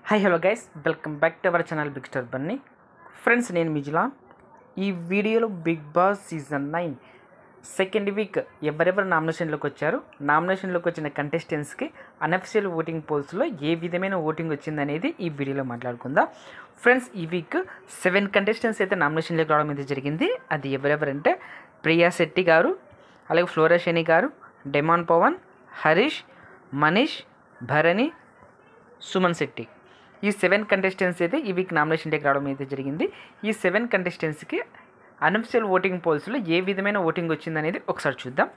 Hi hello guys, welcome back to our channel Big Star Bunny. Friends, నేను మిజిలా. ఈ వీడియోలో Big Boss season 9 second week ఎవరెవరు నామినేషన్లోకి వచ్చారు, నామినేషన్లోకి వచ్చిన కంటెస్టెంట్స్కి అనఫిషియల్ ఓటింగ్ పోల్స్లో ఏ విధమైన ఓటింగ్ వచ్చిందనేది ఈ వీడియోలో మాట్లాడుకుందాం. ఫ్రెండ్స్, ఈ వీక్ 7 కంటెస్టెంట్స్ అయితే నామినేషన్లోకి రావడం అయితే జరిగింది. అది ఎవరెవరంటే ప్రియా శెట్టి గారు, అలాగే ఫ్లోరా షెని గారు, డెమాన్ పవన్, హరీష్, మనీష్, భరణి, సుమన్ శెట్టి. ఈ 7 కంటెస్టెంట్స్ అయితే ఈ వీక్ నామినేషన్ డేకి రావడం అయితే జరిగింది. ఈ 7 కంటెస్టెంట్స్కి అనఫిషియల్ ఓటింగ్ పోల్స్లో ఏ విధమైన ఓటింగ్ వచ్చిందనేది ఒకసారి చూద్దాం.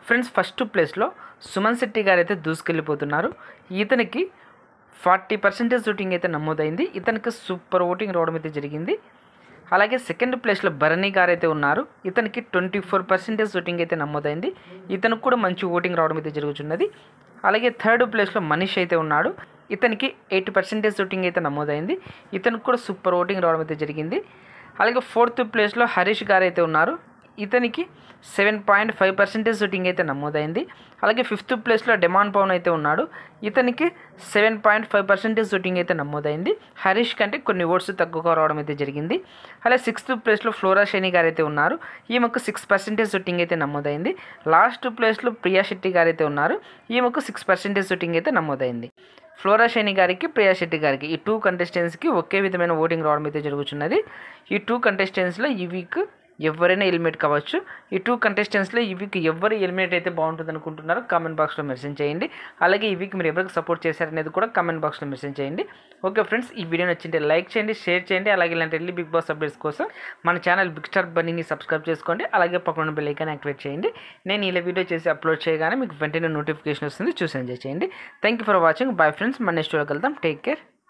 ఫ్రెండ్స్, ఫస్ట్ ప్లేస్లో సుమన్ శెట్టి గారు అయితే దూసుకెళ్ళిపోతున్నారు. ఇతనికి 40% ఓటింగ్ అయితే నమోదైంది. ఇతనికి సూపర్ ఓటింగ్ రావడం అయితే జరిగింది. అలాగే సెకండ్ ప్లేస్లో భరణి గారు అయితే ఉన్నారు. ఇతనికి 24% ఓటింగ్ అయితే నమోదైంది. ఇతనికి కూడా మంచి ఓటింగ్ రావడం అయితే జరుగుతున్నది. అలాగే థర్డ్ ప్లేస్లో మనీష్ అయితే ఉన్నాడు. ఇతనికి 80% ఓటింగ్ అయితే నమోదైంది. ఇతనికి కూడా సూపర్ ఓటింగ్ రావడం అయితే జరిగింది. అలాగే ఫోర్త్ ప్లేస్లో హరీష్ గారు అయితే ఉన్నారు. ఇతనికి 7.5% ఓటింగ్ అయితే నమోదైంది. అలాగే ఫిఫ్త్ ప్లేస్లో డెమాన్ పవన్ అయితే ఉన్నాడు. ఇతనికి 7.5% ఓటింగ్ అయితే నమోదైంది. హరీష్ కంటే కొన్ని ఓట్స్ తక్కువగా రావడం అయితే జరిగింది. అలాగే సిక్స్త్ ప్లేస్లో ఫ్లోరా షెని గారు అయితే ఉన్నారు. ఈమెకు 6% ఓటింగ్ అయితే నమోదైంది. లాస్ట్ ప్లేస్లో ప్రియా శెట్టి గారు అయితే ఉన్నారు. ఈమెకు 6% ఓటింగ్ అయితే నమోదైంది. ఫ్లోరా షెని గారికి, ప్రియా శెట్టి గారికి, ఈ 2 కంటెస్టెంట్స్కి ఒకే విధమైన ఓటింగ్ రావడం అయితే జరుగుతున్నది. ఈ 2 కంటెస్టెంట్స్లో ఈ వీక్ ఎవరైనా ఎలిమినేట్ కావచ్చు. ఈ 2 కంటెస్టెంట్స్లో ఈ వీక్ ఎవరు ఎలిమినేట్ అయితే బాగుంటుంది అనుకుంటున్నారో కామెంట్ బాక్స్లో మెన్షన్ చేయండి. అలాగే ఈ వీక్ మీరు ఎవరికి సపోర్ట్ చేశారనేది కూడా కామెంట్ బాక్స్లో మెన్షన్ చేయండి. ఓకే ఫ్రెండ్స్, ఈ వీడియో నచ్చింటే లైక్ చేయండి, షేర్ చేయండి. అలాగే ఇలాంటి ఎల్లి బిగ్ బాస్ అప్డేట్స్ కోసం మన ఛానల్ బిగ్ స్టార్ బన్నీని సబ్స్క్రైబ్ చేసుకోండి. అలాగే పక్కన బెల్ ఐకాన్ యాక్టివేట్ చేయండి. నేను ఇలా వీడియో చేసి అప్లోడ్ చేయగానే మీకు వెంటనే నోటిఫికేషన్ వస్తుంది, చూసి ఎంజాయ్ చేయండి. Thank you for watching. Bye friends, మన నెక్స్ట్ వీడియోకి వెళ్దాం. Take care.